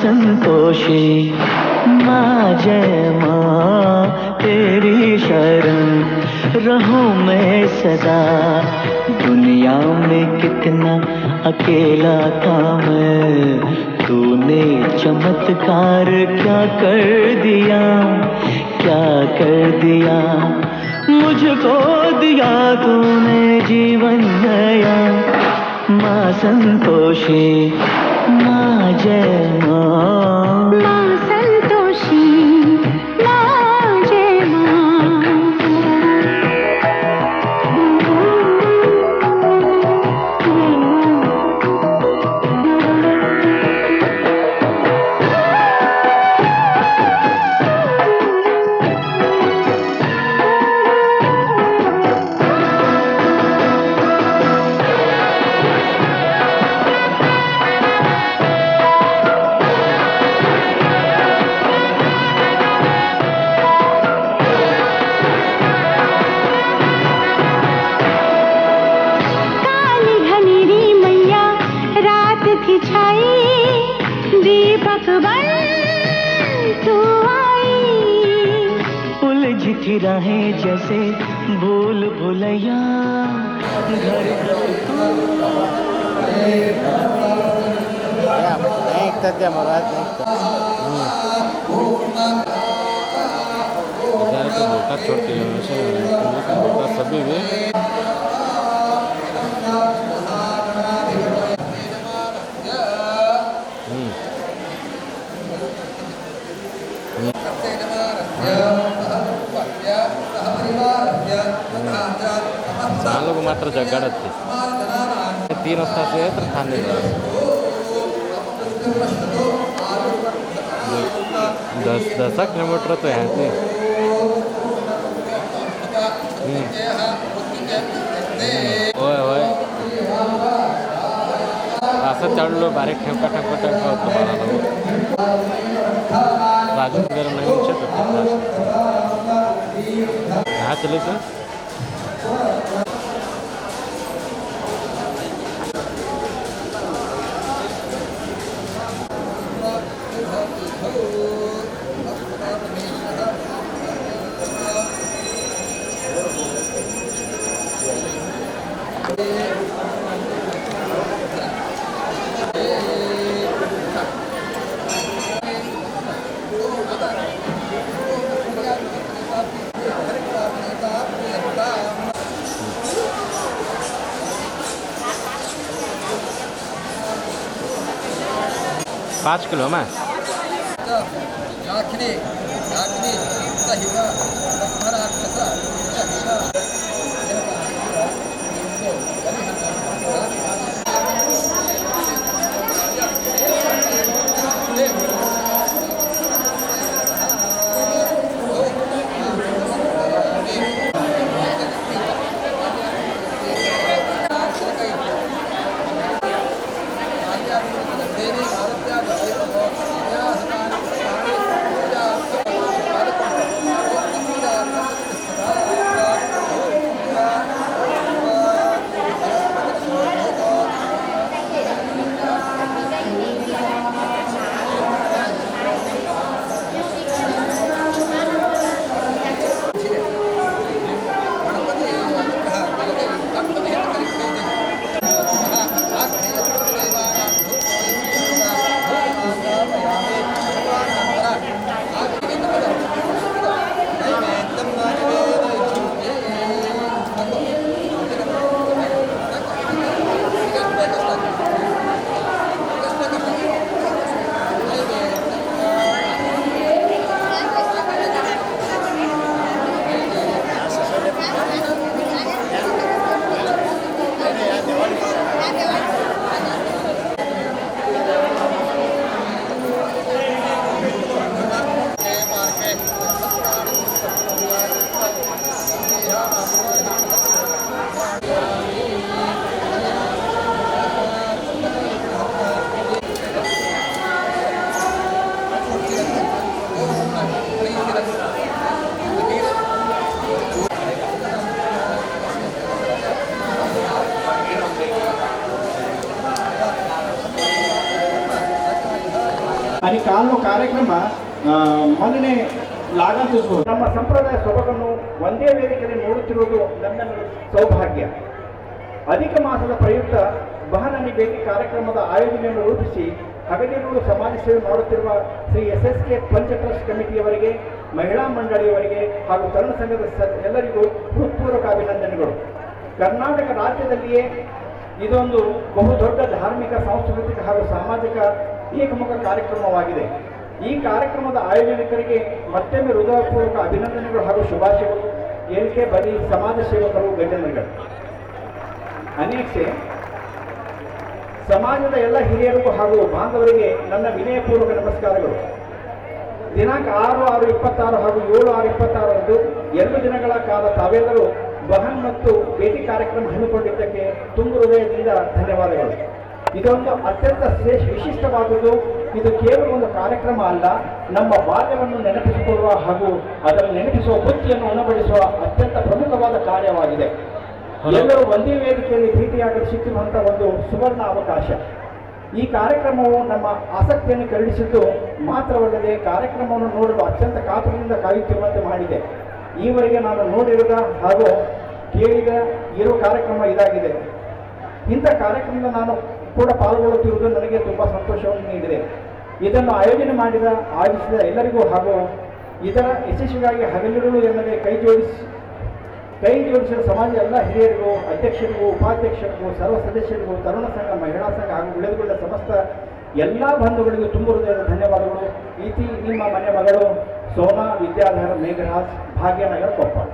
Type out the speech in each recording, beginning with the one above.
संतोषी माँ जय माँ तेरी शरण रहूं मैं सदा। दुनिया में कितना अकेला था मैं, तूने चमत्कार क्या कर दिया, क्या कर दिया। मुझको दिया तूने जीवन नया, माँ संतोषी माँ जय माँ। माँ संतोषी माँ जय माँ। दीपक बन तू आई, उलझी राहें जैसे भूल भुलैया घर छोड़ती है सभी भी लोग मात्र जगाडत ते 3 वाजता तर खाणे दस किलोमीटर तो यहाँ से असं चढलो बारीक ठेवका होतं मला राजू वगैरे नवीन शेत हा चलायचं पाच किलो मा आणि ಕಾಲು ಕಾರ್ಯಕ್ರಮ ಮೊನ್ನೆ ಲಾಗಂತಿಸುವುದು ನಮ್ಮ ಸಂಪ್ರದಾಯ ಸೊಬಗನ್ನು ಒಂದೇ ವೇದಿಕೆಯಲ್ಲಿ ನೋಡುತ್ತಿರುವುದು ನನ್ನ ಸೌಭಾಗ್ಯ. ಅಧಿಕ ಮಾಸದ ಪ್ರಯುಕ್ತ ಬಹನನಿ ಭೇಟಿ ಕಾರ್ಯಕ್ರಮದ ಆಯೋಜನೆಯನ್ನು ರೂಪಿಸಿ ಹಗಲಿರುಳು ಸಮಾಜ ಸೇವೆ ಮಾಡುತ್ತಿರುವ ಶ್ರೀ SSK ಪಂಚ ಟ್ರಸ್ಟ್ ಕಮಿಟಿಯವರಿಗೆ, ಮಹಿಳಾ ಮಂಡಳಿಯವರಿಗೆ ಹಾಗೂ ತರುಣ ಸಂಘದ ಎಲ್ಲರಿಗೂ ಹೃತ್ಪೂರ್ವಕ ಅಭಿನಂದನೆಗಳು. ಕರ್ನಾಟಕ ರಾಜ್ಯದಲ್ಲಿಯೇ ಇದೊಂದು ಬಹುದೊಡ್ಡ ಧಾರ್ಮಿಕ, ಸಾಂಸ್ಕೃತಿಕ ಹಾಗೂ ಸಾಮಾಜಿಕ ಏಕಮುಖ ಕಾರ್ಯಕ್ರಮವಾಗಿದೆ. ಈ ಕಾರ್ಯಕ್ರಮದ ಆಯೋಜಕರಿಗೆ ಮತ್ತೊಮ್ಮೆ ಹೃದಯಪೂರ್ವಕ ಅಭಿನಂದನೆಗಳು ಹಾಗೂ ಶುಭಾಶಯಗಳು. LK ಬಲಿ ಸಮಾಜ ಸೇವಕರು, ಗಣ್ಯರುಗಳು, ಅನೇಕ್ಷೆ ಸಮಾಜದ ಎಲ್ಲ ಹಿರಿಯರಿಗೂ ಹಾಗೂ ಬಾಂಧವರಿಗೆ ನನ್ನ ವಿನಯಪೂರ್ವಕ ನಮಸ್ಕಾರಗಳು. ದಿನಾಂಕ 6/6/26 ಹಾಗೂ 7/6/26 2 ದಿನಗಳ ಕಾಲ ತಾವೆಲ್ಲರೂ ಬಹನ್ ಮತ್ತು ಭೇಟಿ ಕಾರ್ಯಕ್ರಮ ಹಮ್ಮಿಕೊಂಡಿದ್ದಕ್ಕೆ ತುಂಬು ಹೃದಯದಿಂದ ಧನ್ಯವಾದಗಳು. ಇದೊಂದು ಅತ್ಯಂತ ವಿಶಿಷ್ಟವಾದುದು. ಇದು ಕೇವಲ ಒಂದು ಕಾರ್ಯಕ್ರಮ ಅಲ್ಲ, ನಮ್ಮ ಬಾಲ್ಯವನ್ನು ನೆನಪಿಸಿಕೊಳ್ಳುವ ಹಾಗೂ ಅದನ್ನು ನೆನಪಿಸುವ ಬುದ್ಧಿಯನ್ನು ಉಣಬಡಿಸುವ ಅತ್ಯಂತ ಪ್ರಮುಖವಾದ ಕಾರ್ಯವಾಗಿದೆ. ಎಲ್ಲರೂ ಒಂದೇ ವೇದಿಕೆಯಲ್ಲಿ ಭೇಟಿಯಾಗಲು ಸಿಕ್ಕಿರುವಂತಹ ಒಂದು ಸುವರ್ಣ ಅವಕಾಶ. ಈ ಕಾರ್ಯಕ್ರಮವು ನಮ್ಮ ಆಸಕ್ತಿಯನ್ನು ಕರಡಿಸಿದ್ದು ಮಾತ್ರವಲ್ಲದೆ ಕಾರ್ಯಕ್ರಮವನ್ನು ನೋಡಲು ಅತ್ಯಂತ ಕಾತುರದಿಂದ ಕಾಯುತ್ತಿರುವಂತೆ ಮಾಡಿದೆ. ಈವರೆಗೆ ನಾನು ನೋಡಿರುವ ಹಾಗೂ ಕೇಳಿದ ಇರುವ ಕಾರ್ಯಕ್ರಮ ಇದಾಗಿದೆ. ಇಂಥ ಕಾರ್ಯಕ್ರಮದ ನಾನು ಕೂಡ ಪಾಲ್ಗೊಳ್ಳುತ್ತಿರುವುದು ನನಗೆ ತುಂಬ ಸಂತೋಷವನ್ನು ನೀಡಿದೆ. ಇದನ್ನು ಆಯೋಜಿಸಿದ ಎಲ್ಲರಿಗೂ ಹಾಗೂ ಇದರ ಯಶಸ್ವಿಗಾಗಿ ಹಗಲಿರುಳು ಎನ್ನದೇ ಕೈ ಜೋಡಿಸಿದ ಸಮಾಜದ ಎಲ್ಲ ಹಿರಿಯರಿಗೂ, ಅಧ್ಯಕ್ಷರಿಗೂ, ಉಪಾಧ್ಯಕ್ಷರಿಗೂ, ಸರ್ವ ಸದಸ್ಯರಿಗೂ, ತರುಣ ಸಂಘ, ಮಹಿಳಾ ಸಂಘ ಹಾಗೂ ಉಳಿದುಕೊಂಡ ಸಮಸ್ತ ಎಲ್ಲ ಬಂಧುಗಳಿಗೂ ತುಂಬ ಹೃದಯದ ಧನ್ಯವಾದಗಳು. ಇತಿ ನಿಮ್ಮ ಮನೆ ಮಗಳು ಸೋನಾ ವಿದ್ಯಾಧರ ಮೇಘರಾಜ್, ಭಾಗ್ಯನಗರ, ಕೊಪ್ಪಳ.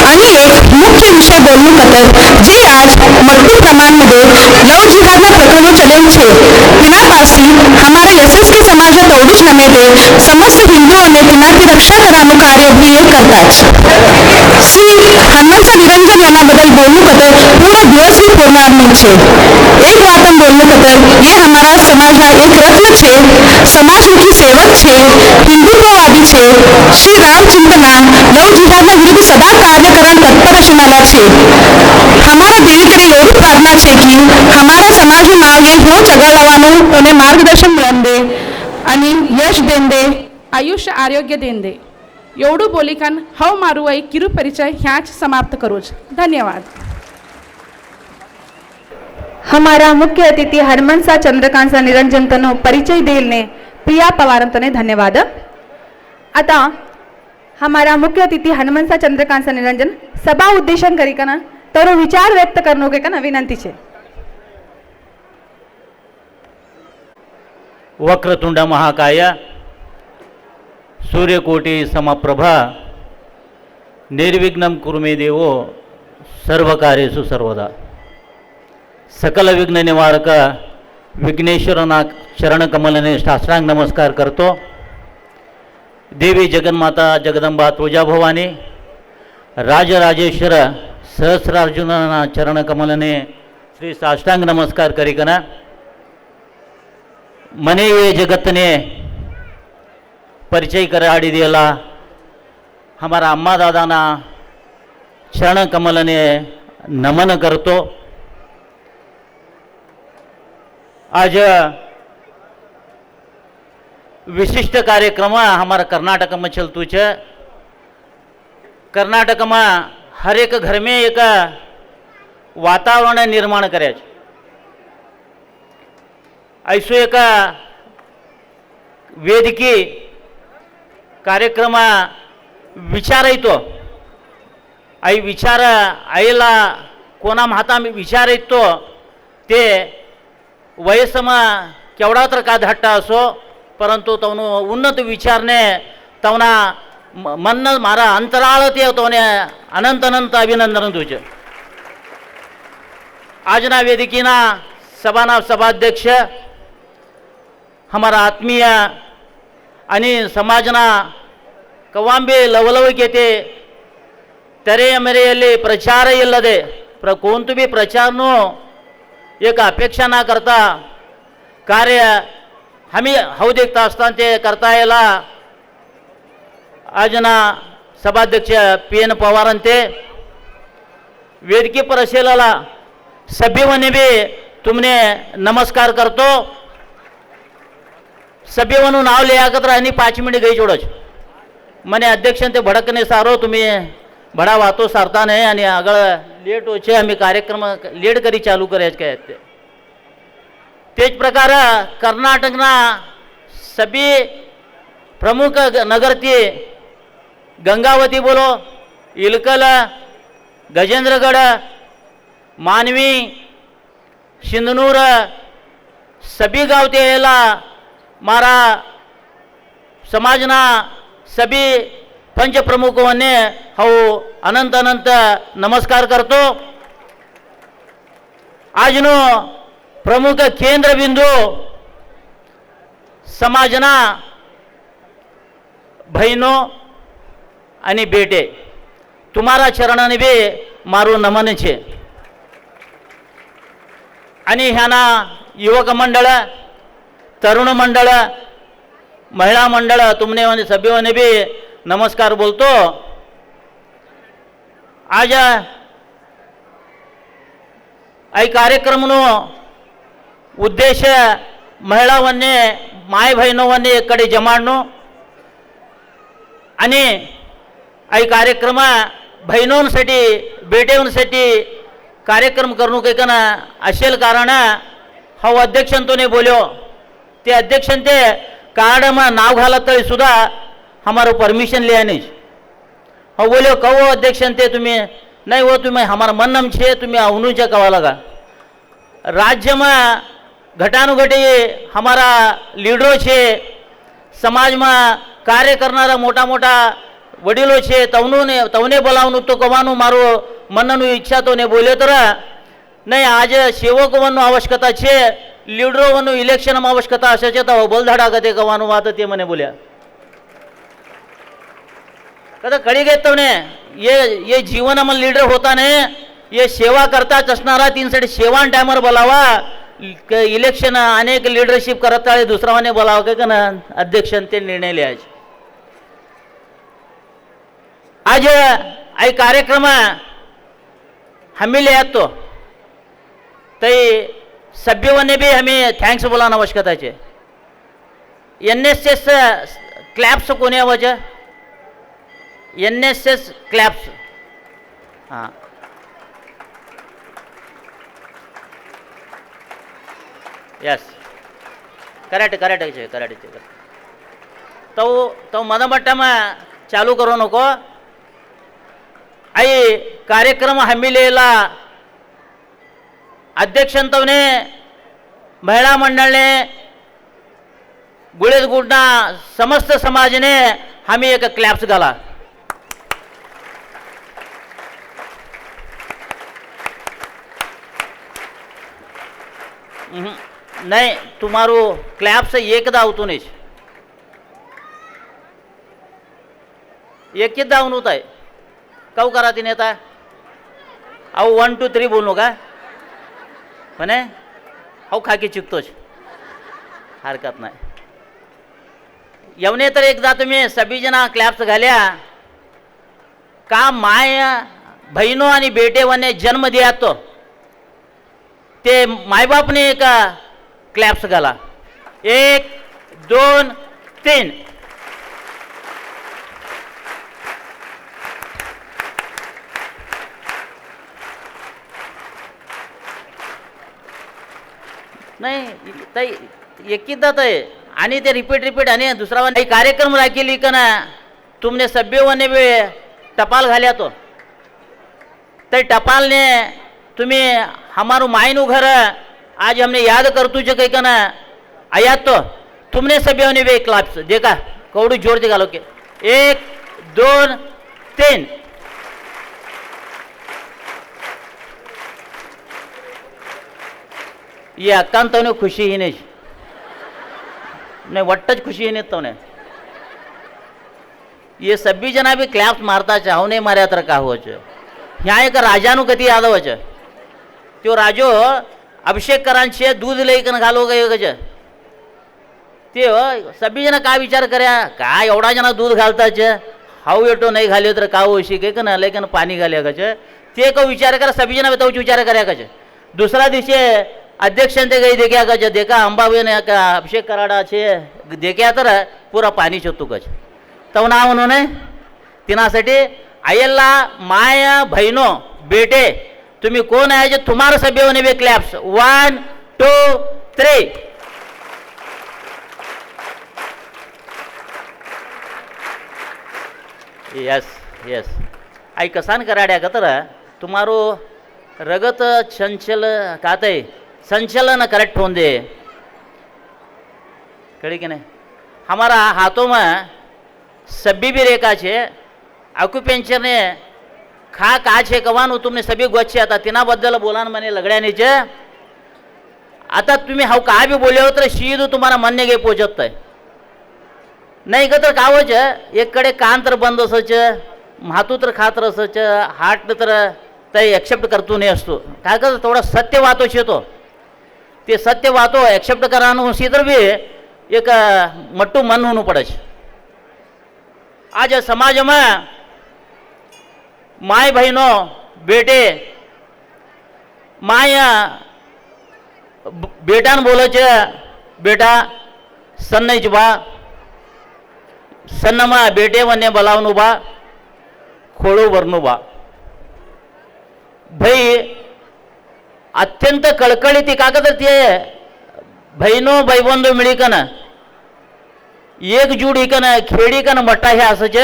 आणि एक मुख्य विषय बोलणं कतर जे आज मल्टी प्रमाणमध्ये लव जिहादના પ્રકરણો ચલેલ છે તેના પાસે અમારા યશસ્વી સમાજના તોડું જ નમે તે સમસ્ત હિન્દુઓને તેનાથી રક્ષા કરવાનું કાર્ય બી એ કરતા જ શ્રી હનુમંત નિરંજન એના બદલ બોલનું કતર પૂરો દિવસ બી પૂર્ણાર્થ છે એક વાતમ બોલનું કતર એ અમારા સમાજના એક રત્ન છે સમાજમુખી સેવક છે હિન્દુત્વવાદી છે શ્રી રામચંદ્રના લવ जिहादના વિરુદ્ધ સદા કાર્યકરણ તત્પર असणारा છે हमारा देवीकडे एवढी प्रार्थना છે की हमारा समाजની मागे हो चघळवाનું અને मार्गदर्शन मिळून दे आणि यश देन दे आयुष्य आरोग्य देन दे एवढं बोलिकान हव मारुवाई किरु परिचय ह्याच समाप्त करूच धन्यवाद. हमारा मुख्य अतिथी हनुमंसा चंद्रकांतचा निरंजनतनो परिचय देलने प्रिया पवारंतने धन्यवाद. आता हमारा मुख्य अतिथी हनुमंसा चंद्रकांतचा निरंजन सभा उद्देशन करिकना तर विचार व्यक्त करनो के का विनंती छे. वक्रतुंड महाकाय सूर्यकोटी समप्रभा निर्विघ्नं कुरु मे देवो सर्व कार्येषु सर्वदा. सकल विघ्न निवारक विघ्नेश्वरना चरण कमलने साष्टांग नमस्कार करतो. देवी जगन्माता जगदंबा तुळजा भवानी राजराजेश्वर सहस्रार्जुनना चरण कमलने श्री साष्टांग नमस्कार करिकना मने ये जगतने परिचय कराड़ी दिला हमारा अम्मा दादाना चरण कमलने नमन करतो. आज विशिष्ट कार्यक्रम हमारा कर्नाटक में चलतू है. कर्नाटक में हर एक घर में एक वातावरण निर्माण करे ऐसो एक वेदिकी कार्यक्रम विचार येतो. आई विचार आईला कोणा हाता विचार येतो ते वयस्समा केवढा तर का धाट्टा असो परंतु तवनो उन्नत विचारने तवना मन मारा अंतराळ ते तवने अनंत अनंत अभिनंदन तुझे. आजना वेदिकीना सभाना सभाध्यक्ष हमारा आत्मीय आणि समाजना कवांबे लवलविके तेरे मेरेಯಲ್ಲಿ प्रचार ಇಲ್ಲದೆ कोणतो भी प्रचारनो एक अपेक्षा ना करता कार्य हमी हव देखता असताना ते करता यायला आजना सभाध्यक्ष PN पवारांते वेदिके पर असेलेला सभ्यवने भी तुमने नमस्कार करतो. सभ्यवनु नाव लियाकत्र आणि 5 मिनिट गई जोडच मने अध्यक्ष ते भडकने सारो तुम्ही बडा वातो सारता नाही आणि आगळ लेट होचे आम्ही कार्यक्रम लेट करी चालू करायचे काय ते. तेच प्रकार कर्नाटकना सभी प्रमुख नगरती गंगावती बोलो इलकल गजेंद्रगड मानवी सिंधनूर सभी गाव ते यायला मारा समाजना सभी पंच प्रमुखोने हो अनंत अनंत नमस्कार करतो. आजनो प्रमुख केंद्र बिंदू समाजना बहिनो आणि बेटे तुम्हारा चरणाने बी मारू नमन छे. आणि ह्याना युवक मंडळ तरुण मंडळ महिला मंडळ तुमने सभ्योने भी नमस्कार बोलतो. आज आई कार्यक्रमनो उद्देश महिलावन्ने माय बहिणोवन्ने कडे जमाडणो आणि आई कार्यक्रम बहिणोंसाठी बेटेवंसाठी कार्यक्रम करणू कैकन असेल कारण हा अध्यक्षंतोने बोल्यो ते अध्यक्षन ते कार्ड में नाव घालत तरी सुद्धा हमारो परमिशन लिया नहीं. हो बोलो कहो अध्यक्षन ते तुम्हें नहीं वो तुम्हें हमारा मनम छे तुम्हें अवनुचा कवा लगा. राज्य में घटानुघटी हमारा लीडरो छे समाज में कार्य करनारा मोटा मोटा વડીલો છે તવને બોલાવવાનું તો કવાનું મારું મનનું ઈચ્છા તો ને બોલ્યો તરા નહીં આજે સેવકોનું આવશ્યકતા છે લીડરોનું ઇલેક્શનમાં આવશ્યકતા હશે છે તો બોલધાડા કદે કવાનું વાત તે મને બોલ્યા कदा कळी गए तवने ये जीवनामध्ये लीडर होता ने ये सेवा करता असणारा तीन साठी सेवा टायमर बोलावा इलेक्शन अनेक लीडरशिप करता दुसराने बोलावा का ना अध्यक्ष ते निर्णय लिहायचे आज आई कार्यक्रम हमी लिहातो तई सभ्यवने भी हमें थँक्स बोलाना आवश्यकता है NSS क्लॅप्स कोणी आवाज NSS क्लॅप्स हां यस करेक्ट तो मधमट्टाમાં चालू करू नको आई कार्यक्रम हमीलेला अध्यक्षंतवने महिला मंडळने गुळेज गुडना समस्त समाजने हमी एक क्लॅप्स घाला नहीं तुम्हारो क्लॅप्स एकदा होतो नाही एकदा होऊन होत आहे काऊ करा ती नेता अहो 1 2 3 बोलू का म्हणे अहो खाकी चिकतोच हरकत नाही यवने तर एकदा तुम्ही सभी जना क्लॅप्स घाल्या का माय बहिणो आणि बेटे वने जन्म दिया तो ते मायबापने एक क्लॅप्स घाला 1 2 3 नाही ताई एकदा आहे आणि ते रिपीट आणि दुसरा कार्यक्रम राखीली का ना तुमने सभ्यवने भी टपाल घाल्या तो ते टपाल ने तुम्ही हमारू मायनू घर आज हमने याद कर तुझे कहीं का ना आया तो तुमने सभ्यवने भी क्लॅप्स देखा कौड़ी जोर से घालो के 1 2 3 ये अक्कान तो खुशी ही नहीं वट्टच खुशी ही नहीं तो ने ये सभी जना भी क्लॅप्स मारता चाहो नहीं मार्या तर का हो यहाँ एक राजानु कती यादव तो राजो अभिषेक करांचे दूध लेकन घालो गए गज ते सभी जना काय विचार कर्या काय एवढा जना दूध घालताच हाऊ येतो नाही घाल्यो तर का होशी के ना लेकिन पाणी घाल्या गज ते को विचार करा सभी जना तो विचार कर्या गज दुसरा दिवशी अध्यक्ष ते गई देखा गज देखा अंबाबाईने का अभिषेक कराडा छे देखा तर पुरा पाणी शोधतो गज तो ना म्हणून तिनासाठी आयल्ला माया बहिनो बेटे तुम्ही कोण आहे जे तुम्हारा सभ्य होने बे क्लॅप्स 1 2 3 यस यस आई कसान कराड्या का तर तुम्हारो रगत चंचल काते संचलन करेक्ट हों दे कड़ी के नहीं हमारा हाथों में सभी भी रेखा छे ऑक्युपेंचर ने खा का छे कवानु तुमने सभी गोच्छे आता तिनाबद्दल बोलान मने लगड्या नीचे आता तुम्ही हाव काय भी बोले हो तर सीधू तुम्हारा मन ने गे पोचत आहे नाही का तर कावच एक कडे कान तर बंद असच मातू तर खात असच हार्ट तर ते एक्सेप्ट करतो नाही असतो काय कर थोडा सत्य वातो छे तो ते सत्य वातो एक्सेप्ट करानो सी तर भी एक मट्टू मन होणं पड़े आज समाज में माय बहनों बेटे माय बेटा बोले छे बेटा सन्न ज बा सन्न में बेटे वने बोलावनु बा खोड़ो वरनु बा भाई अत्यंत कळकळीती कागद ते बहिणो भाईबंधू मिळी कन एकजूट इकन खेडी कन मट्टा हे असच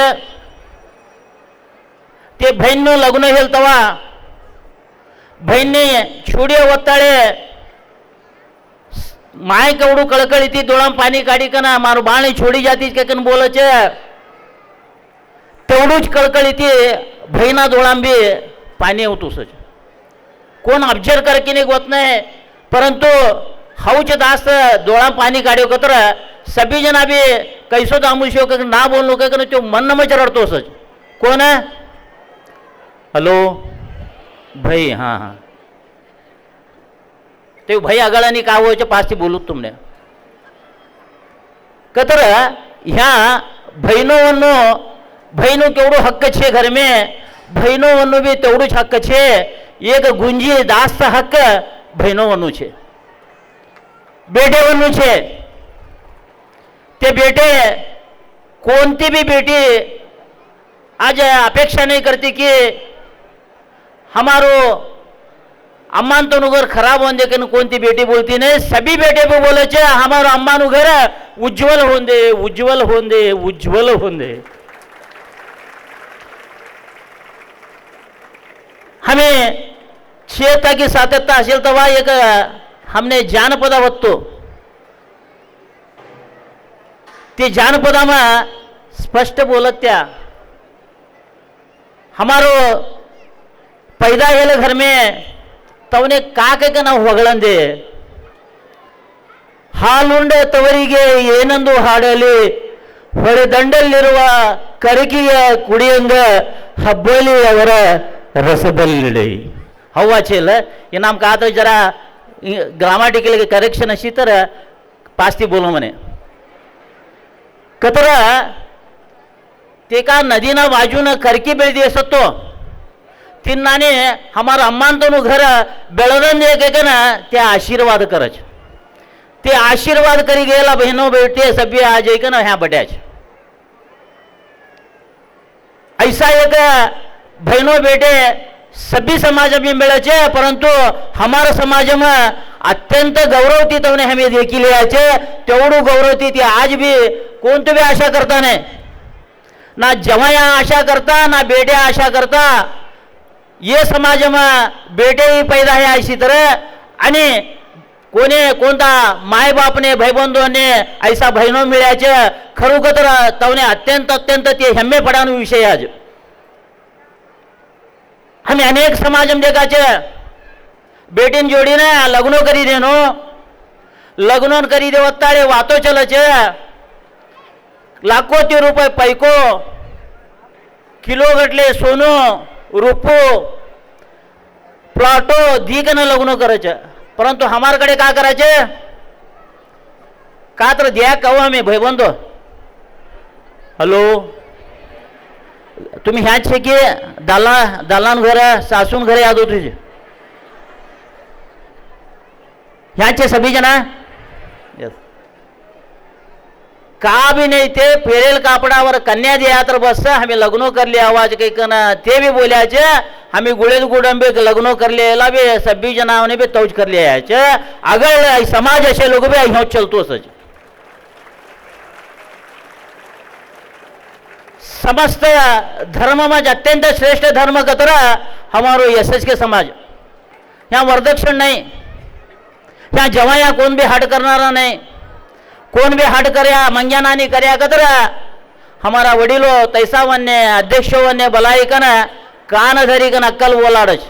ते बहिणनो लग्न हेल तवा बहिणने छोडी ओत्ताळे माय कवडू कळकळीती डोळाम पाणी काढी कन मारू बाणी छोडी जाती कन बोलच तो तेवढूच कळकळी ती भैना डोळांबी पाणी होतोसच कोण ऑब्जर्व कर की नाही होत नाही परंतु हाऊच दास्त डोळा पाणी काढ्यो कतर सभी जना भी कैसो दामू शो का ना बोललो का तो मन मच रडतोसच कोण हॅलो भाई हां हां ते भाई आगळानी का व्हायचं पाचती बोलूत तुमने कतर ह्या बहिणोवन्नो बहिणो केवढो हक्क छे घर में बहिणोवन्नो बी तेवढूच हक्क छे एक गुंजी दास्त हक्क बहिणोवन्नो छे बेटेवन्नो छे ते बेटे कोणती भी बेटी आज अपेक्षा नहीं करती कि हमारो अम्मान तो घर खराब होने के कोणती बेटी बोलती नहीं सभी बेटे को बोले चे हमारो अम्मान घर उज्ज्वल होंदे उज्ज्वल होंदे उज्ज्वल होंदे हमें छेता की सातत्य असेल तेव्हा एक हमने जानपदा बघतो ते जानपदामा स्पष्ट बोलत त्या हमारो पैदा हेल घर में तवने काके ना ಹೊಗಳನ್ ದೆ ಹಾಲುಂಡೆ ತವರಿಗೆ ಏನಂದು ಹಾಡಲಿ ಹೊಡೆದಂಡಲ್ಲಿರುವ ಕರಗಿಯ ಕುಡಿಯಂಗ ಹಬ್ಬಲಿ ಅವರ रसबल्ली हवाचे हे नाम का आता जरा ग्रामॅटिकल करेक्शन अशी तर पाचती बोलो म्हणे कतर ते का नदीना बाजून करकी बेळदी असतो तिन्नाने हमारा अम्मान घर बेळदन एक ना ते आशीर्वाद करच ते आशीर्वाद करी गेला बहनों बेटे सभी आज एक ना ह्या बड्याच ऐसा एक बहनों बेटे सभी समाज में मिले परंतु हमारा समाज में अत्यंत गौरवती तवने हमें देखी लिया तेवढू गौरवती ती आज भी कोणती भी आशा करता नहीं ना जवाया आशा करता ना बेटे आशा करता ये समाज में बेटे ही पैदा है ऐसी तरह आणि कोने कोणता माय बापने भाईबंधूने ऐसा बहिणों मिळायचे खरोखर तवने अत्यंत अत्यंत ते हेम्मे पडानो विषय आज हमें अनेक समाज में देखा बेटीन जोड़ी ने लग्नो करी देनो लग्नो करी देवत्तारे वातो चल लाखों ती रुपये पैको किलो गटले सोनो रुपो प्लॉटो दीकन लग्नो करायचे परंतु हमारकडे का करायचे का तर द्या कहो आम्ही भाईबंधो हॅलो तुम्ही ह्याच छे की दालान घर सासून घर याद होते ह्याचे सभी जना yes. का भी नहीं थे फेरेल कापडावर कन्या दिया तर बस हमें लग्नो कर लिया आवाज काही कना ते भी बोलायचे हमें गुळेद गुडंबे लग्नो कर लिया भी सभी जनावने भी तौज कर लिया अगर समाज असे लोग भी ह्यो चलतो सच समस्त धर्म में अत्यंत श्रेष्ठ धर्म कतरा हमारो एसएस के समाज यहाँ वरदक्षिण नहीं यहाँ जवाया कौन भी हट करना नहीं कौन भी हट करया मंग्या नानी करया कतरा हमारा वडीलो तैसा वन्ने अध्यक्ष वन्ने बलाई कन कान धरी कन अक्कल बोलाडच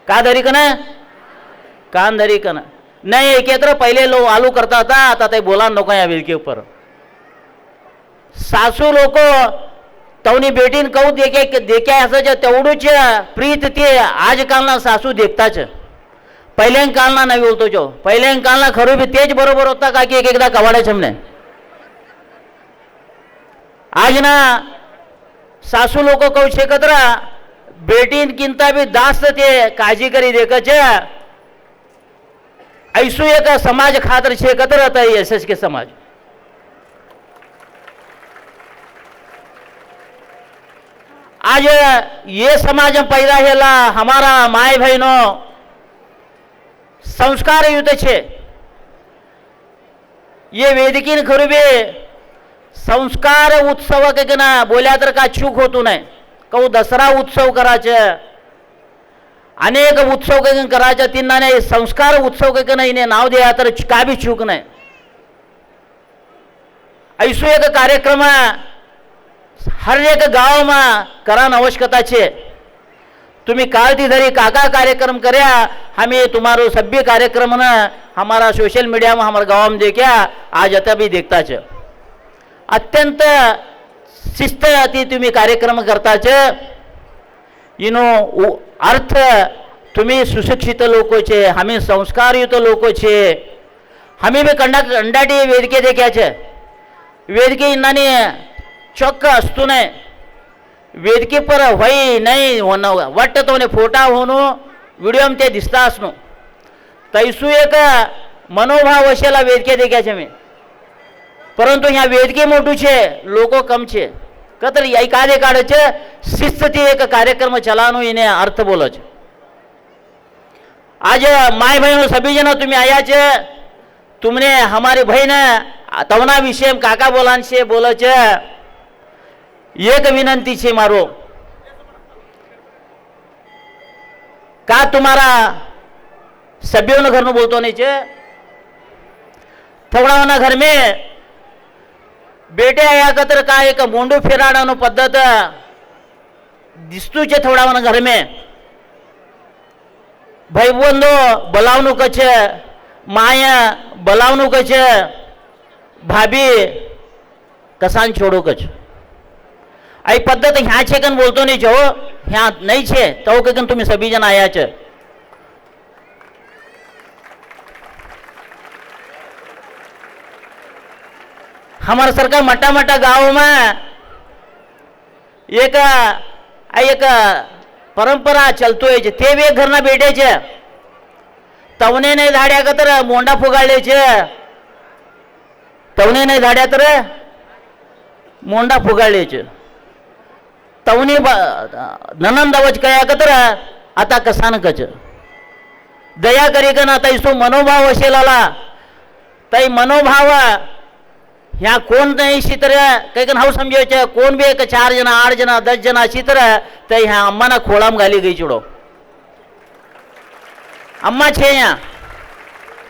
का धरी कन कान धरी कन नहीं एकत्र पहले लोग आलू करता था आता ते बोला नको या विल के ऊपर सासू लोक तवनी बेटीन कहू देखे असं तेवढूच प्रीत ते आजकालना सासू देखताच पहिल्या कालना नाही बोलतो जो पहिल्या कालना खरं भी तेच बरोबर होता का की एक एकदा कवाड्याच हमने आज ना सासू लोक कहू शकत बेटीन किंता भी दास्त ते काळजी करी देखच ऐसू एक समाज खातर शेकत रहता एसएस के समाज आज ये समाज में पैदा हेला हमारा माय बहनों संस्कार युत छे ये वेदिकीन खरुबे संस्कार उत्सव के ना बोल्या तर का चूक होतो नाही कहू दसरा उत्सव करायचे अनेक उत्सव के करायचे तिन्ना ने संस्कार उत्सव के ना इन्हें नाव दिया तर का भी चूक नाही ऐसो एक कार्यक्रम हर एक गाँव में करान आवश्यकता है। तुम्हें कालती धरी काका कार्यक्रम कर्या हमें तुम्हारो सभ्य कार्यक्रम न हमारा सोशल मीडिया में हमारे गाँव में देखा आज अत भी देखता है। अत्यंत शिस्त अति तुम्हें कार्यक्रम करता है। इनो अर्थ तुम्हें सुशिक्षित लोक छे, हमें संस्कारयुक्त लोक छे, हमें भी कंडाटी वेदिके देखा है। वेदिके इन्नाने चौक्क असतो नहीं, वेदिके पर वही नहीं होना होगा वाट तो फोटा होनो व्हिडिओ में ते दिसता असनो तैसू एक मनोभाव असेला वेदिके देखा छे। मैं परंतु यहाँ वेदिके मोटू छे लोको कम छे कतर एकादे काढे छे शिस्तथी एक कार्यक्रम चलानो इने अर्थ बोलो छे। आज माय बहनों सभी जना तुम्हें आया छे, तुमने हमारी बहन तवना विषय काका बोलान से बोलो छे। एक विनंती छे मारो का तुम्हारा सभ्यों घर में बोलतो नहीं छे। थोड़ा घर में बेटे आया कतर का एक मोंडू फेराड़ानो पद्धत दिसतू छे। थोड़ा घर में भाईबंधो बोलावणूक छे, माया बोलावणूक छे, भाभी कसान छोड़ो कछ आई पद्धत ह्या छे कन बोलतो नहीं छो, ह्या नहीं छे तो कन तुम्हें सभी जन आया छे। हमारा सरकार मटा मटा गाँव में एक परंपरा चलतो है। ते भी एक घर ना बेटे छे, तवने नहीं धाड्या का तर मोंडा फुगाडले छे, तवने नहीं धाड्या तर मोंडा फुगाडले छे। तवनी ननंद अवज कया का तर आता कसान कच दया करी का ना तैसो मनोभाव असेलाला तई मनोभाव ह्या कोण नाही शितर काही कन हाऊ समजो छे। कोण भी एक 4 जना 8 जना 10 जना शितर तई ह्या अम्मा ना खोळाम घाली गई चुडो अम्मा छे यहाँ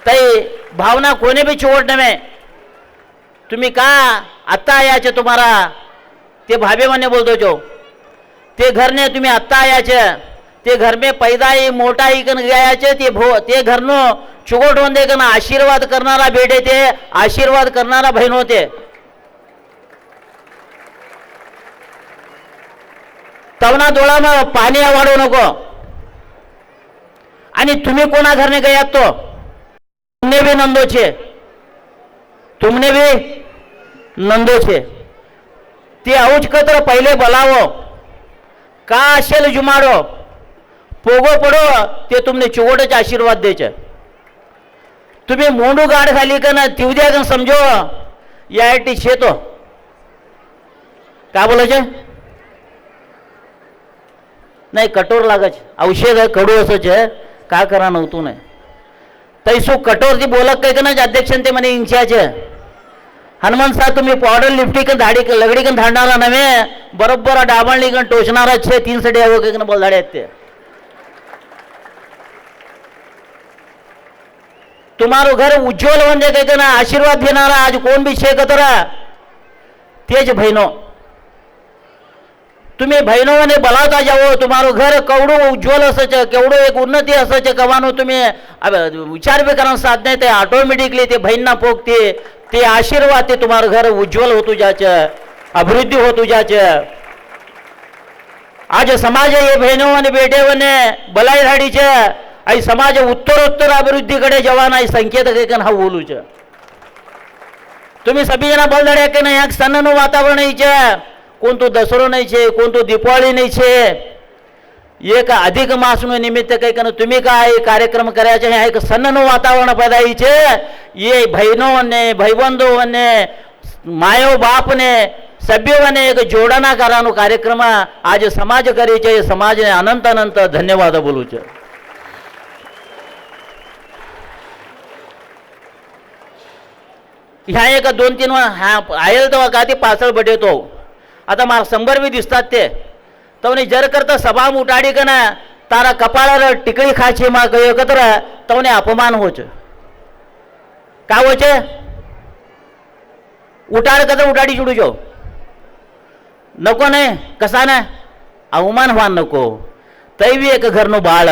तई भावना कोने भी छोड़ने में तुम्हें का आता आया छे तुम्हारा ते भाभी मने बोलतो छो ते घर ने तुम्हें आता आया छे ते घर में पैदा ही मोटा ही कन गया छे ते घर नो चुगोट होंदे कन आशीर्वाद करनारा बेटे ते आशीर्वाद करनारा बहनो ते तवना डोळा में पाणी वाढू नको। आणि तुम्ही कोणा घर ने गया तो तुमने भी नंदो छे, तुमने भी नंदो छे ते आऊज कतर पहिले बोलावो का असेल जुमाडो पोगो पडो ते तुमने चुगोटच आशीर्वाद द्यायचे। तुम्ही मोंडू गाड घाली का ना तिवद्या का समजो याटी छे तो का बोलायचे नाही कठोर लागच औषध आहे कडू असच आहे का करा नव्हतो नाही तैसू कठोर ती बोलक काही का ना अध्यक्ष ते म्हणे इंचाचे हनुमान साहब तुम्ही पावडर लिफ्टी का धाडी लगडी का धाडणारा नव्हे बरोबर डाबळणी का टोचणारा छे 3 सडे हो काही बोल धाडे आहेत ते तुम्हारो घर उज्ज्वल होने के ना आशीर्वाद देनारा आज कोण भी छे कतरा तेज बहनो तुम्हें बहनों ने बोलावता जाओ तुम्हारो घर कवड़ो उज्ज्वल असच केवड़ो एक उन्नति असच कवानो तुम्हें विचार भी करना साथ नहीं ते ऑटोमेटिकली ते बहन ना पोगते ते आशीर्वाद ते तुम्हारो घर उज्ज्वल होतू जाच अभिवृद्धि होतू जाच। आज समाज ये बहनों ने बेटे ने बलाई धाडी छे आई समाज उत्तरोत्तर अभिवृद्धीकडे जवान आई संकेत कन हा बोलू छे। तुम्ही सभी जना बोल धड़े के नहीं सन्ननु वातावरण नहीं छे कोण तो दसरो नहीं छे कोण तो दीपावली नहीं छे एक अधिक मास नो निमित्त कई कन तुम्ही काय कार्यक्रम कर्या छे एक सन्ननु वातावरण पैदा ही छे। ये बहनों ने भाईबंधों ने मायो बाप ने सभ्यों ने एक जोड़ना करानो कार्यक्रम आज समाज करे छे। समाज ने अनंत अनंत धन्यवाद बोलू छे। ह्या एक 2-3 हाँ आयल तो का ते पासळ बटे तो आता मार 100 भी दिसतात ते तवने जर करता सभा उठाडी का ना तारा कपाळावर टिकळी खाची मा कयो कतर तवने अपमान होच का होचे उठाड कतर उठाडी छुडू जो नको नाही कसा ना अवमान व्हा नको तैवी एक घरનું બાળ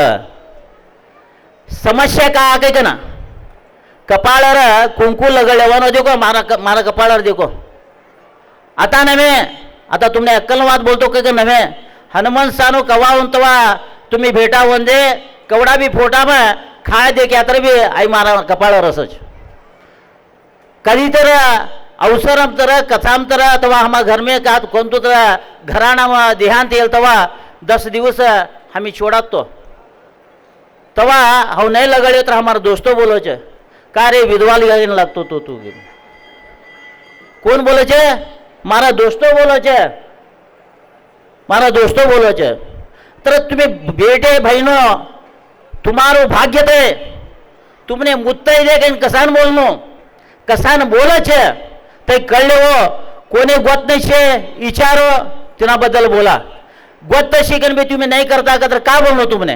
સમસ્યા કા આગે કે ના કપાળર કુંકુ લગાડવાનો દેખો મારા કપાળર દેખો आता नव्हे आता तुमने अक्कलवाद बोलतो का नव्हे हनुमान सानो कवा उंतवा तुम्ही भेटा वंदे कवडा भी फोटा में खाय दे क्या तर भी आई मारा कपाळर असच कधी तर अवसरम तर कथाम तर अथवा हमा घर में का कोणतो तर घराणा में देहांत येल तवा 10 दिवस हमी छोड़ात तो तवा हव नहीं लगड़े तर हमारा दोस्तों बोलो छे का रे विधवा लगाने लगतो तो तू कौन बोले छे मारा दोस्तों बोलो छे मारा दोस्तों बोलो छे तर तुम्हें बेटे बहनों तुम्हारो भाग्य थे तुमने मुत्तई दे के कसान बोलनो कसान बोले छे ते कळले हो कोने गोत नहीं छे विचारो तिना बदल बोला गोत शिकन भी तुम्हें नहीं करता का तर का बोलनो तुमने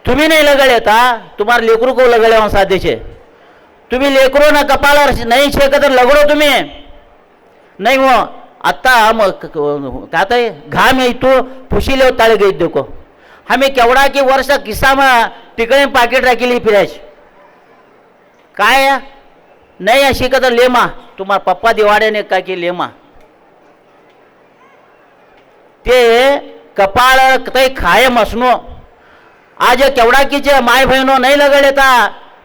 तुम्ही नहीं लगड़े था तुम्हारे लेकरू को लगड़े वहां साधे छे तुम्ही लेकरो ना कपाला नहीं छे का तर लगड़ो तुम्हें नहीं वो आता हम कहता है घाम में तू फुशी ले ताले गई देखो हमें केवड़ा की वर्ष किस्सा में टिकड़े पाकिट रखी फिरायच काय नहीं अशी का तर लेमा तुम्हारा पप्पा दिवाड़े ने का की लेमा ते कपाळ कतई खाय मसनो आज केवड़ा की जे माय बहनों नहीं लगड़े था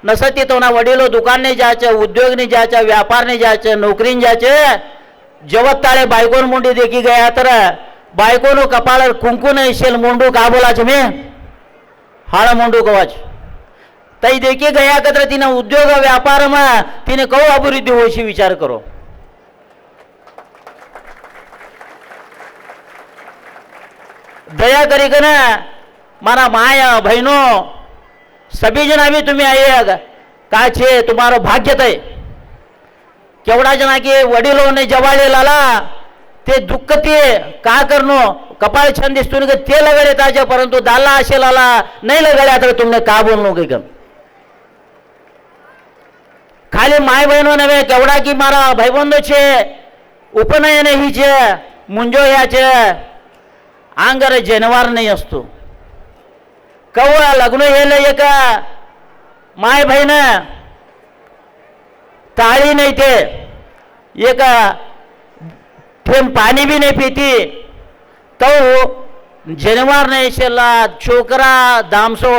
नसती तो ना वडीलो दुकान नहीं जाचे उद्योग नहीं जाचे व्यापार नहीं जाचे नौकरी नहीं जाचे जवत ताळे बायकोन मुंडी देखी गया तर बायकोनो कपाळ कुंकू नहीं शेल मुंडू का बोला छे में हाड़ मुंडू कवाच तई देखी गया कतर तिने उद्योग व्यापार में तिने कौ अभिवृद्धि होशी विचार करो दया करी कना मारा माया बहनों सभी जना भी तुम्हें आइए का छे तुम्हारो भाग्य तय केवड़ा जना के वडीलों ने जवाले लाला ते दुःख ते का करनो कपाळ छंद दिसतो के ते लगड़े ताजे परंतु दाला असे लाला नहीं लगड़े तर तुमने का बोलनो के कम खाली माय बहनों ने केवड़ा की मारा भाईबंधो छे उपनयन ही छे मुंजो या छे आंगर जनवार नहीं असतो कवा लग्न हेले एक माय बहन ताली नहीं थे एक ठेम पानी भी नहीं पीती तो जनवार नहीं शेला छोकरा दामसो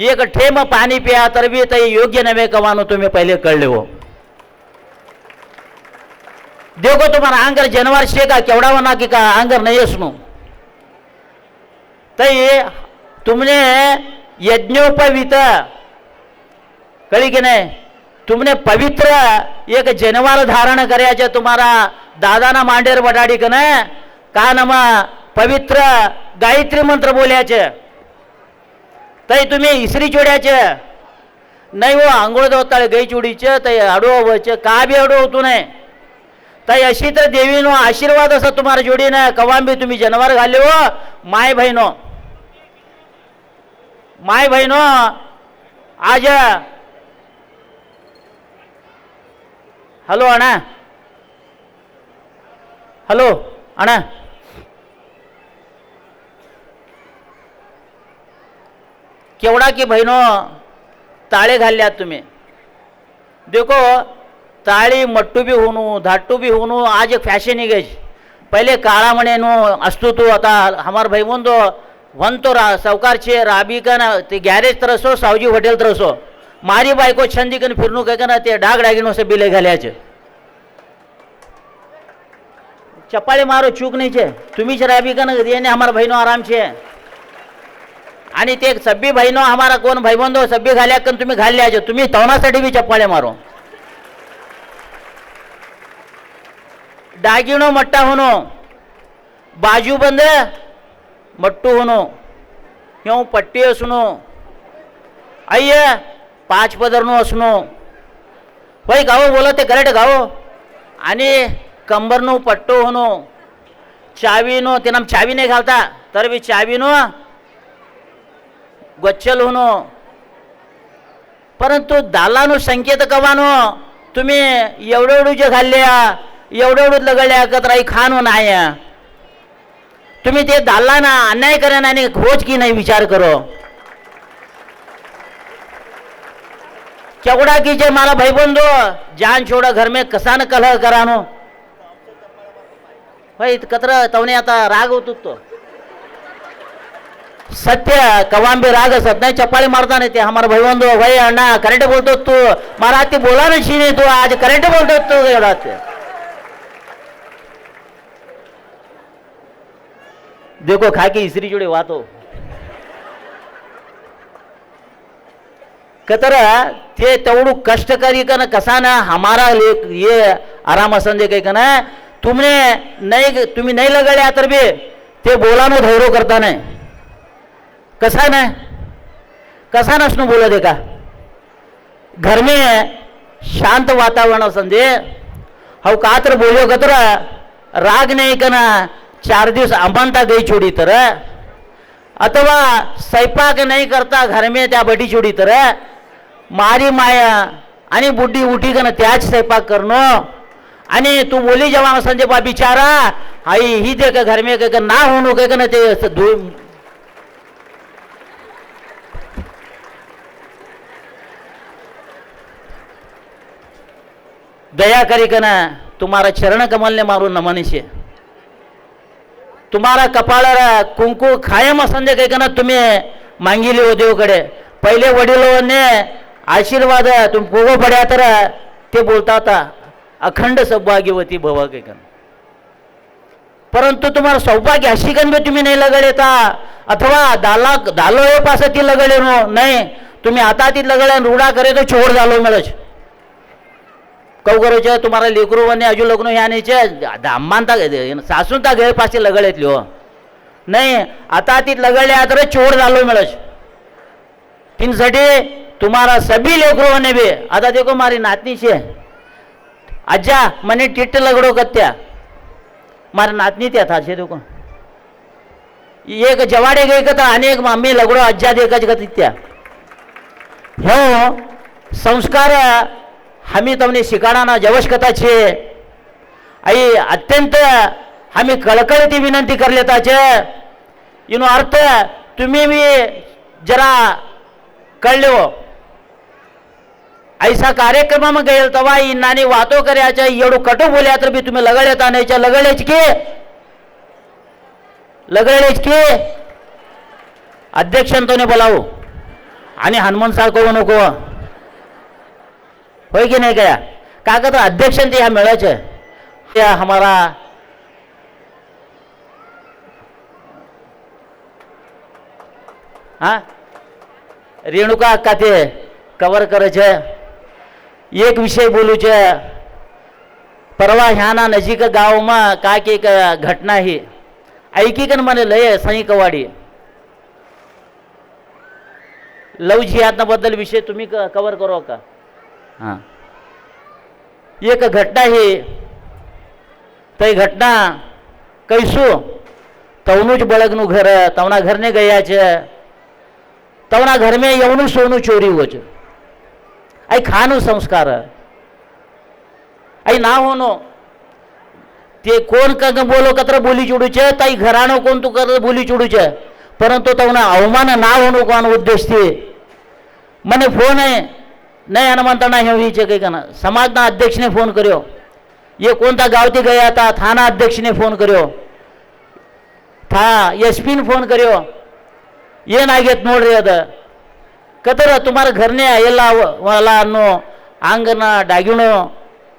एक ठेम पानी पिया तर भी तई योग्य नवे कवानो तुम्हें पहले कर ले हो देखो तुम्हारा आंगर जनवार शेगा केवड़ा वना की का आंगर नहीं सुनो तई तुमने यज्ञोपवीत कड़ी के नहीं तुमने पवित्र एक जनवार धारण करायचे तुम्हारा दादा ना मांडेर बटाडी कने का नमा पवित्र गायत्री मंत्र बोल्याचे तई तुम्ही इसरी चोड्याचे नहीं वो आंघोळ धोताळे गई चोडीचे तई अडो वचे का भी अडो होतो नाही तई अशी तर देवीनो आशीर्वाद असा तुम्हारा जोडी ना कवाम भी तुम्ही जनवार घाले हो माय बहिनो आज हॅलो अण्णा हॅलो अण्णा केवड़ा की बहनों ताळे घाल्यात तुम्ही देखो ताळी मट्टू भी होणू धाट्टू भी होणू आज एक फॅशन ही गई पहले काळा म्हणे नो असतो तो आता हमार भाईबंधो वंतो सावकार छे राबी का ना ते गॅरेज तरसो सावजी होटेल तरसो मारी बायको छंदी कन फिरनू काय ना ते डाग डागिनो से बिले घाल्याचे चपाळे मारो चूक नहीं छे तुम्ही ज राबी का ना येने हमारा भाईनो आराम छे आणि ते सभ्य भाईनो हमारा कोण भाईबंधो सभ्य घाल्या कन तुम्ही घाल्याचे तुम्ही तवनासाठी भी चप्पाळे मारो डागिनो मट्टा होनो बाजूबंद मट्टू होनो क्यों पट्टी असनो अय्य 5 पदरनो असनो वही गावो बोला ते करेक्ट गावो आणि कंबरनो पट्टो होनो चावीनो ते नाम चावी नाही घालता तर भी चावीनो गोच्चल होनो परंतु दालानो संकेत कवानो तुम्ही एवढं जे घालल्या एवढं लगडल्या का तर आई खानो नाही तुम्ही ते दाल्ला ना अन्याय करेन आणि खोज की नाही विचार करो चौड़ा कीजिए मारा भाई बंधो जान छोड़ा घर में कसा न कलह करानो भाई कतर तवने आता राग होतो तो सत्य कवांबी राग असत नाही चप्पाळी मारता नाही ते हमारा भाई बंधो भाई अण्णा करेक्ट बोलतो तू मला ते बोला नशी नाही तू आज करेक्ट बोलतो तू एवढा ते देखो खाकी इसरी जोड़े वातो कतर ते तेवढू कष्ट करी का ना कसा ना हमारा ये आराम असन दे का ना तुमने नहीं तुम्ही नहीं लगड़े तर भी ते बोला नो धैर्य करता नहीं कसा ना कसा नसनो बोला देखा घर में शांत वातावरण असन दे हव का तर बोलो कतर राग नहीं का ना 4 दिवस अमानता गई छोड़ी तर अथवा स्वयंपाक नहीं करता घर में त्या बटी छोड़ी तर मारी माया आणि बुड्ढी उठी का ना त्याच स्वयंपाक करनो आणि तू बोली जेव्हा संजय बा बिचारा आई ही दे का घर में का ना होनो का ना ते दया करी का ना तुम्हारा चरण कमल ने मारू नमन से तुम्हारा कपाळाला कुंकू कायम असंदे काही का ना तुम्ही मागिले हो देवकडे पहिले वडिलोने आशीर्वाद तुम पोगो पड्या तर ते बोलता होता अखंड सौभाग्यवती भव काही का परंतु तुम्हारा सौभाग्य हशीकन भी तुम्ही नाही लगडेता अथवा दालो हे पास ती लगडे नो नाही तुम्ही आता ती लगडे रूढा करे तो छोड झालो मिळच कौ करो तुम्हारा लेकरू बने अजू लग्न याने अम्मानता सासूनता गए पासे लगड़ेतली हो नहीं आता ती लगड़ले तर चोर झालो मिळच तीनसाठी तुम्हारा सभी लेकरू ने भी आता देखो मारी नातनी छे अज्जा मने टिट्ट लगड़ो कत्या मारी नातनी त्या था छे देखो एक जवाड़े गई कता अनेक मम्मी लगड़ो अज्जा देखा कत्या हो संस्कार हमी तमने शिकाणा आवश्यकता छे आई अत्यंत हमी कळकळती विनंती कर लेता छे इनो अर्थ तुम्ही भी जरा कळले हो ऐसा कार्यक्रम में गए तवा नानी वातो कर्याच्या एवढं कटू बोल्या तर भी तुम्ही लगळता नाही लगळेच की अध्यक्षांतोने बोलावो आणि हनुमान साळ करू नको होय की नहीं गया का कहते अध्यक्ष यहाँ मिलच क्या हमारा हाँ रेणुका अक्का ते कवर करे छे एक विषय बोलू छे परवा ह्याना नजीक गाव में का की घटना ही ऐकी कन मने लय सही कवाडी लव जिहाद बद्दल विषय तुम्ही कवर करो का हाँ एक घटना ही तई घटना कैसू तवनुज बळगनु घर तवना घर ने गया छे तवना घर में यवनु सोनु चोरी हो छे आई खानु संस्कार आई ना होनो ते कोण कग बोलो कत्र बोली चुडू छे तई घरानो कोण तू कर बोली चुडू छे परंतु तवना अवमान ना होनो कोण उद्देश थी मने फोन है नहीं हनुमंतना ही कहीं का ना समाजना अध्यक्ष ने फोन करो ये कौन था गाँव गया था थाना अध्यक्ष ने फोन करो था एसपी ने फोन करो ये नागेत नोड्री अद कतर तुम्हारा घर ने ಎಲ್ಲ वाला अन्नो आंगन डागिणो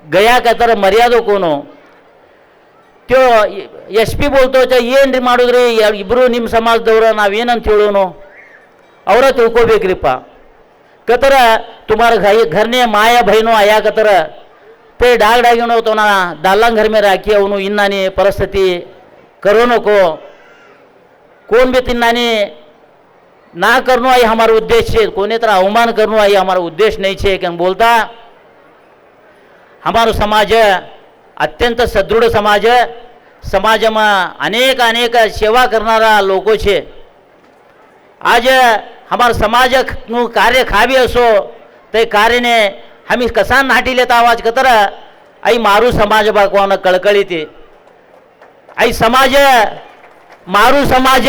गया कतर मर्यादो कोनो त्यो एसपी बोलतो ಏನ್ರಿ ಮಾಡಿದ್ರಿ ಇಬ್ರು ನಿಮ್ಮ ಸಮಾಜದವರು ನಾವೇನಂತ ಹೇಳೋನು ಅವರ ತಿಳ್ಕೋಬೇಕ್ರಿಪ್ಪ कतर तुम्हारा घर ने माया बहनों आया कतर ते डाग डागिनो तो ना दालांग घर में राखी अवनु इन्नानी परिस्थिति करो नको कौन भी तिन्नानी ना करनो आई हमारा उद्देश्य है कोने तरह अवमान करनो आई हमारा उद्देश्य नहीं है क्या बोलता हमारो समाज अत्यंत सदृढ़ समाज में अनेक अनेक सेवा करनारा लोगों छे आज हमारा समाज कार्य खावी असो ते कार्य ने हम कसा नाटी लेता आवाज कतर आई मारू समाज बाकवान कळकळी ते आई समाज मारू समाज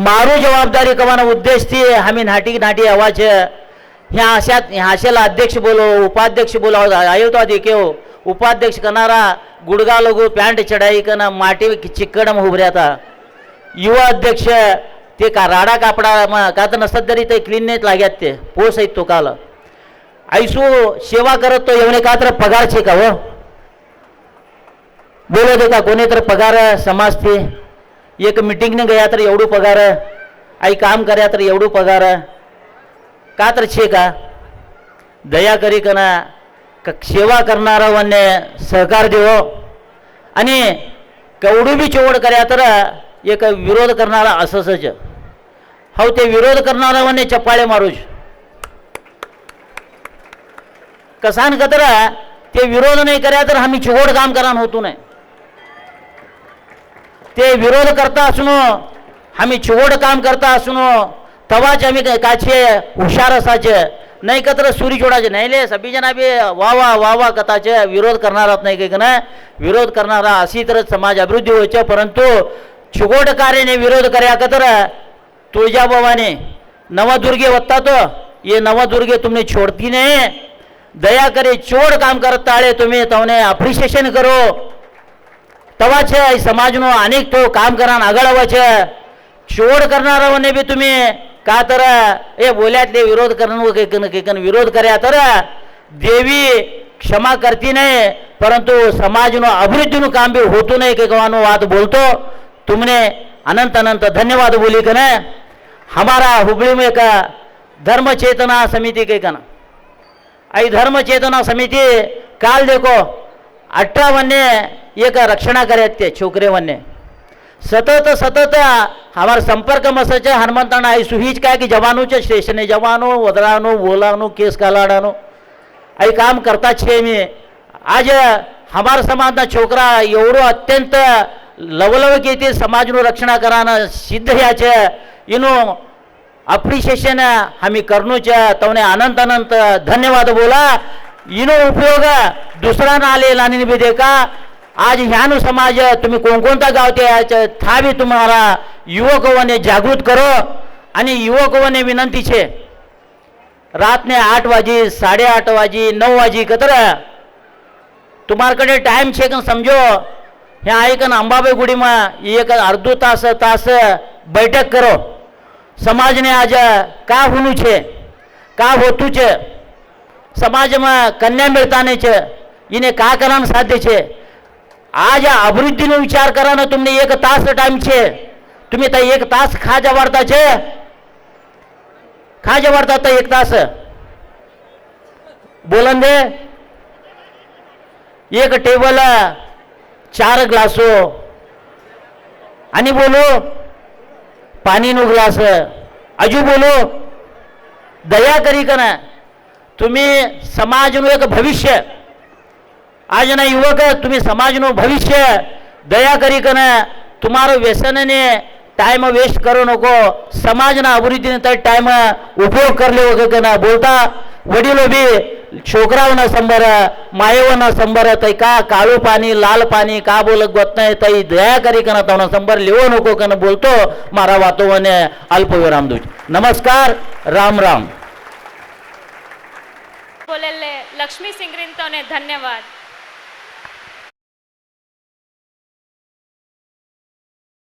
मारू जबाबदारी कवाना उद्देश थी हमें नाटी नाटी आवाज ह्या अशाला अध्यक्ष बोलो उपाध्यक्ष बोलो आयो तो देखे हो उपाध्यक्ष करणारा गुडगा लोगो पॅन्ट चढाई कना माटी चिक्कडम उभऱ्या था युवा अध्यक्ष ते का राडा कापडा का तर नसत तरी ते क्लीन नाहीत लाग्यात ते पोस आहेत तो काल ऐसू सेवा करत तो एवढे का तर पगार छे का हो बोलो देता कोणी तर पगार समाज थे एक मीटिंग ने गया तर एवढू पगार आई काम कर्या तर एवढू पगार का तर छे का दया करी कना सेवा करणारा वन्य सहकार देवो आणि केवढू बी चोवड कर्या तर एक विरोध करणारा असंच हो ते विरोध करणारा वन्य चप्पाळे मारूच कसान कतर ते विरोध नाही कर्या तर आम्ही चिवड काम करान होतो नाही ते विरोध करता असुनो आम्ही चिवड काम करता असुनो तवाच आम्ही काचे हुशार असाचे नाही का तर सुरी जोडाचे नाही ले सभी जना बी वा वा कथाचे विरोध करणारात नाही काही ना विरोध करणारा अशी तर समाज अभिवृद्धी व्हायचे परंतु चिवड कार्याने विरोध कर्या का तर तुळजाभवानी नवदुर्गे वत्ता तो ये नवदुर्गे तुमने छोड़ती नहीं दया करे चोड़ काम करता आले तुम्हें तवने अप्रिशिएशन करो तवाच समाज नो अनेक तो काम करान आगळवाच चोड़ करणारावने भी तुम्ही का तर ए बोल्यातले विरोध करण विरोध कर्या तर देवी क्षमा करती नाही परंतु समाज नो अभिवृद्धी नो काम भी होतो नाही के कवानो बात बोलतो तुमने अनंत अनंत धन्यवाद बोली कने हमारा हुबली में का धर्म चेतना समिति के कना आई धर्म चेतना समिति काल देखो 18 वन्य एक रक्षणा करते छोकरे वन्य सतत हमारा संपर्क मसाचे हनुमंताना आई सुहीच काय की जवानोचे स्टेशन जवानो वदरानो बोलानो केस कालाडानो आई काम करता छे मी आज हमारा समाज ना छोकरा एवढो अत्यंत लवलव के ते समाज नो रक्षणा कराना सिद्ध ह्याचे इनो अप्रिशिएशन हमी करनोच तवने अनंत अनंत धन्यवाद बोला इनो उपयोग दुसरा नाले लाने भी देखा आज ह्यानु समाज तुम्ही कोणकोणता गाव ते था भी तुम्हारा युवक वने जागृत करो आणि युवक वने विनंती छे रात ने 8 वाजी 8:30 वाजी 9 वाजी कतर तुम्हारकडे टाइम छे का समझो ह्या ऐकन अंबाबाई गुडी में एक अर्धो तास बैठक करो समाज ने आज का होनू छे का होतू छे समाज में कन्या मिळता नहीं छे इन्हें का करान साध्य छे आज अभिवृद्धी नो विचार करा ना तुमने 1 तास टाइम छे तुम्ही तर 1 तास खा जवाडता छे खा जवाडता तर 1 तास बोलन दे एक टेबल 4 ग्लासो आणि बोलो पानी नो ग्लास अजू बोलो दया करी कना तुम्ही समाज नो एक भविष्य आज ना युवक तुम्ही समाज नो भविष्य दया करी कना तुम्हारो व्यसन ने टाइम वेस्ट करो नको समाज ना अभिवृद्धी ने टाइम उपयोग करले वगैरे कना बोलता वडीलो भी छोकरावना संबर मायवना संबर तै का काळू पाणी लाल पाणी का बोलत गोत नाही तै दया करी कना तवना संबर लेवो नको कना बोलतो मारा वातोवने अल्पविराम दूच नमस्कार राम राम बोलेले लक्ष्मी सिंगरीन तोने धन्यवाद।